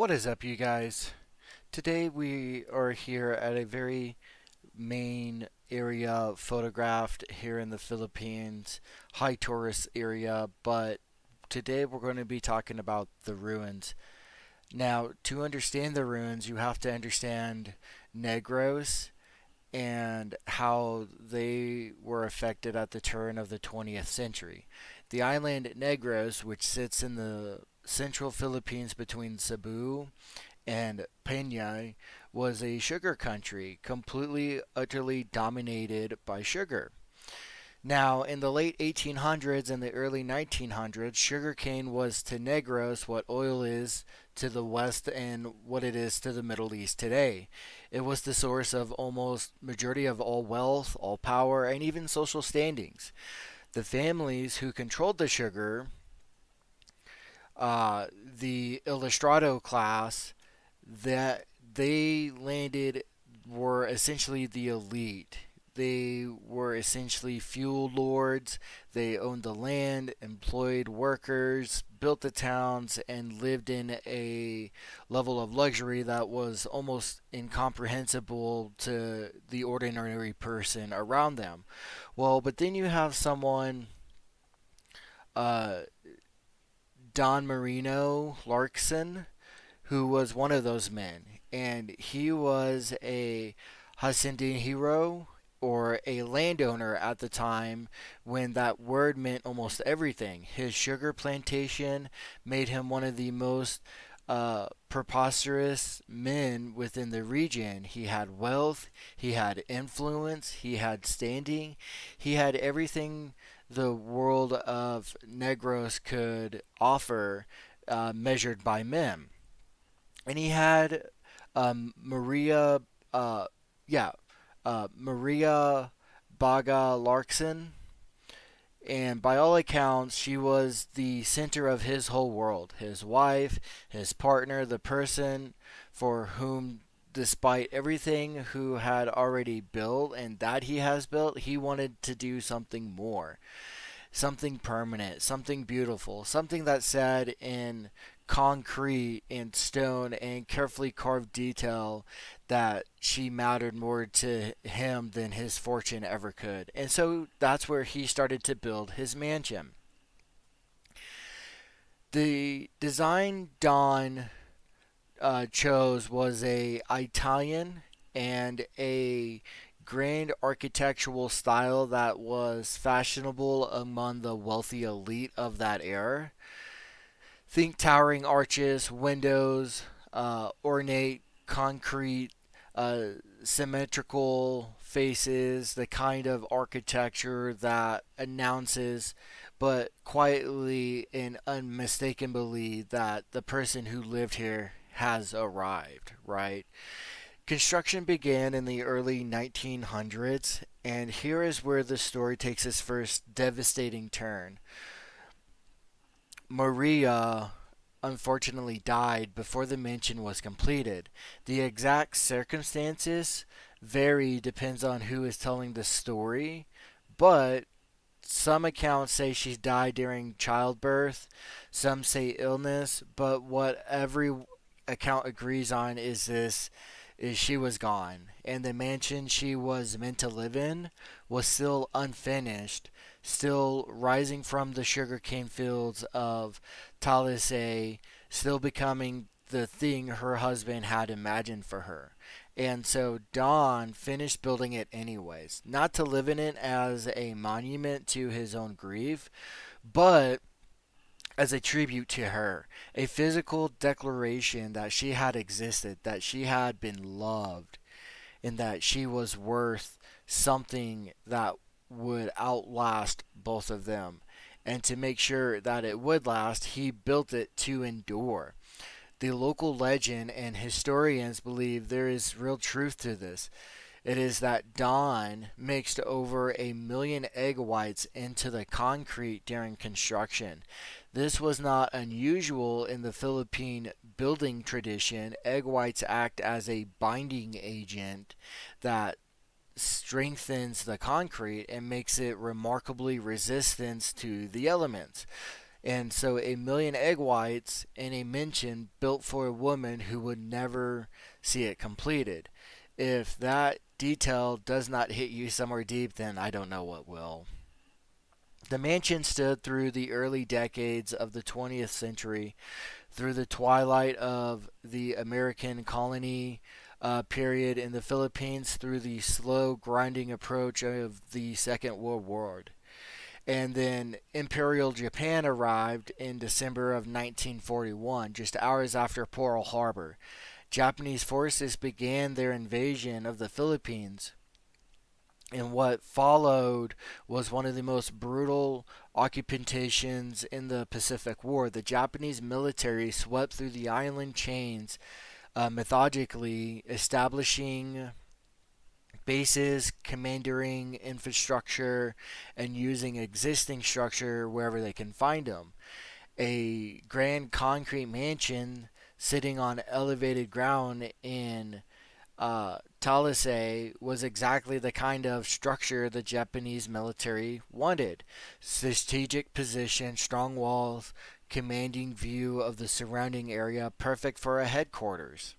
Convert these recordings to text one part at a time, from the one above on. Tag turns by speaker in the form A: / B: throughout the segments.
A: What is up, you guys? Today we are here at a very main area photographed here in the Philippines, high tourist area, but today we're going to be talking about the ruins. Now, to understand the ruins, you have to understand Negros and how they were affected at the turn of the 20th century. The island Negros, which sits in the central Philippines between Cebu and Peña, was a sugar country, completely, utterly dominated by sugar. Now, in the late 1800s and the early 1900s, sugarcane was to Negros what oil is to the West and what it is to the Middle East today. It was the source of almost majority of all wealth, all power, and even social standings. The families who controlled the sugar, the Ilustrado class, that they landed were essentially the elite. They were essentially fuel lords. They owned the land, employed workers, built the towns, and lived in a level of luxury that was almost incomprehensible to the ordinary person around them. Well, but then you have someone, uh, Don Marino Larkson, who was one of those men, and he was a hero or a landowner at the time when that word meant almost everything. His sugar plantation made him one of the most preposterous men within the region. He had wealth, he had influence, he had standing, he had everything the world of Negros could offer, measured by men. And he had Maria, uh, yeah, Maria Baga Larkson, and by all accounts, she was the center of his whole world. His wife, his partner, the person for whom, despite everything who had already built and that he has built, he wanted to do something more, something permanent, something beautiful, something that said in concrete and stone and carefully carved detail that she mattered more to him than his fortune ever could. And so that's where he started to build his mansion. The design Don chose was a Italian and a grand architectural style that was fashionable among the wealthy elite of that era. Think towering arches, windows, ornate concrete, uh, symmetrical faces, the kind of architecture that announces, but quietly and unmistakably, that the person who lived here has arrived, right? Construction began in the early 1900s, and here is where the story takes its first devastating turn. Maria unfortunately died before the mansion was completed. The exact circumstances vary, depends on who is telling the story, but some accounts say she died during childbirth, some say illness, but what every account agrees on is she was gone, and the mansion she was meant to live in was still unfinished, still rising from the sugarcane fields of Talisay, still becoming the thing her husband had imagined for her. And so Don finished building it anyways, not to live in it as a monument to his own grief, but as a tribute to her, a physical declaration that she had existed, that she had been loved, and that she was worth something that would outlast both of them. And to make sure that it would last, he built it to endure. The local legend and historians believe there is real truth to this. It is that Don mixed over 1 million egg whites into the concrete during construction. This was not unusual in the Philippine building tradition. Egg whites act as a binding agent that strengthens the concrete and makes it remarkably resistant to the elements. And so a million egg whites in a mansion built for a woman who would never see it completed. If that detail does not hit you somewhere deep, then I don't know what will. The mansion stood through the early decades of the 20th century, through the twilight of the American colony period in the Philippines, through the slow, grinding approach of the Second World War. And then Imperial Japan arrived in December of 1941, just hours after Pearl Harbor. Japanese forces began their invasion of the Philippines, and what followed was one of the most brutal occupations in the Pacific War. The Japanese military swept through the island chains, methodically establishing bases, commanding infrastructure, and using existing structure wherever they can find them. A grand concrete mansion sitting on elevated ground in Talisay was exactly the kind of structure the Japanese military wanted. Strategic position, strong walls, commanding view of the surrounding area, perfect for a headquarters.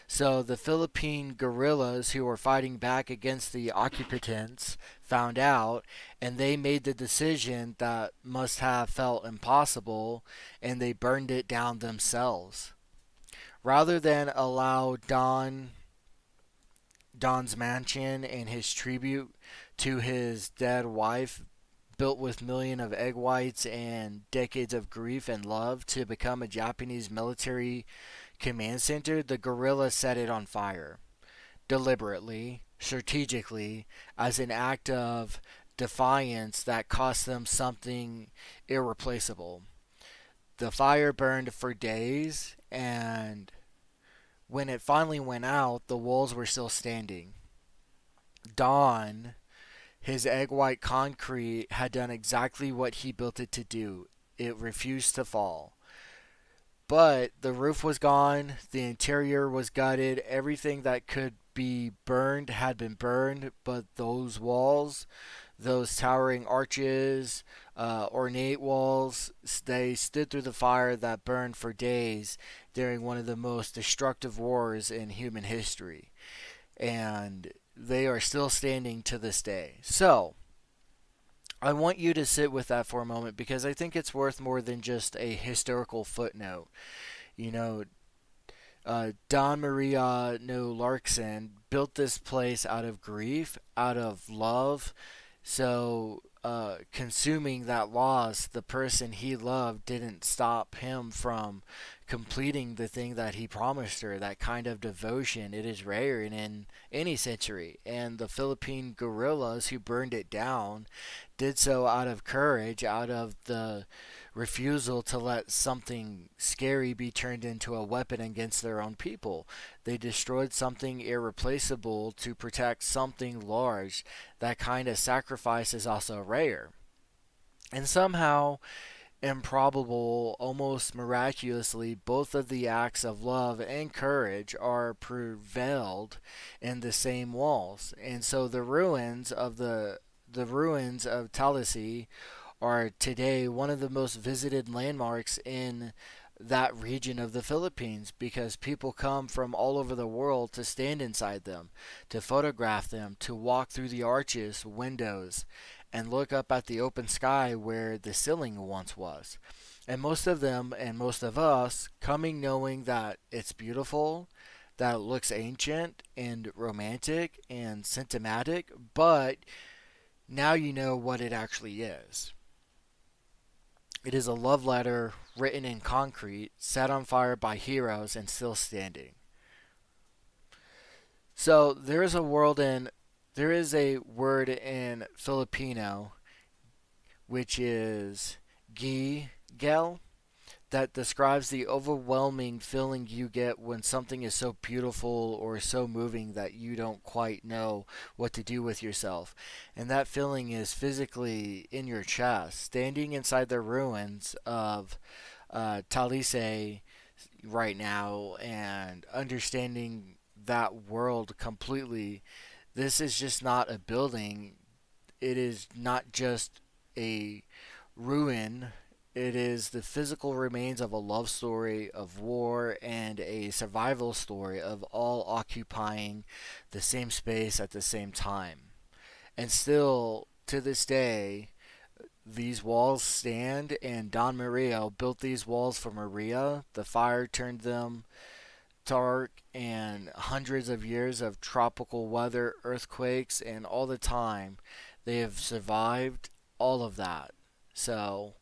A: So the Philippine guerrillas who were fighting back against the occupants found out, and they made the decision that must have felt impossible, and they burned it down themselves. Rather than allow Don's mansion and his tribute to his dead wife, built with millions of egg whites and decades of grief and love, to become a Japanese military command center, the guerrillas set it on fire. Deliberately, strategically, as an act of defiance that cost them something irreplaceable. The fire burned for days, and when it finally went out, the walls were still standing. Don, his egg white concrete, had done exactly what he built it to do. It refused to fall. But the roof was gone, the interior was gutted, everything that could be burned had been burned, but those walls, those towering arches, ornate walls, they stood through the fire that burned for days during one of the most destructive wars in human history. And they are still standing to this day. So, I want you to sit with that for a moment because I think it's worth more than just a historical footnote. You know, Don Mariano Lacson built this place out of grief, out of love. So, consuming that loss, the person he loved didn't stop him from completing the thing that he promised her. That kind of devotion, it is rare in any century. And the Philippine guerrillas who burned it down did so out of courage, out of the refusal to let something scary be turned into a weapon against their own people. They destroyed something irreplaceable to protect something large. That kind of sacrifice is also rare. And somehow, improbable, almost miraculously, both of the acts of love and courage are prevailed in the same walls. And so the ruins of Talisay are today one of the most visited landmarks in that region of the Philippines because people come from all over the world to stand inside them, to photograph them, to walk through the arches, windows, and look up at the open sky where the ceiling once was. And most of them and most of us coming knowing that it's beautiful, that it looks ancient and romantic and sentimental, but now you know what it actually is. It is a love letter written in concrete, set on fire by heroes, and still standing. So there is a word in Filipino which is gel that describes the overwhelming feeling you get when something is so beautiful or so moving that you don't quite know what to do with yourself. And that feeling is physically in your chest, standing inside the ruins of Talisay right now and understanding that world completely. This is just not a building, it is not just a ruin. It is the physical remains of a love story, of war, and a survival story of all occupying the same space at the same time. And still, to this day, these walls stand, and Don Mario built these walls for Maria. The fire turned them dark, and hundreds of years of tropical weather, earthquakes, and all the time they have survived all of that. So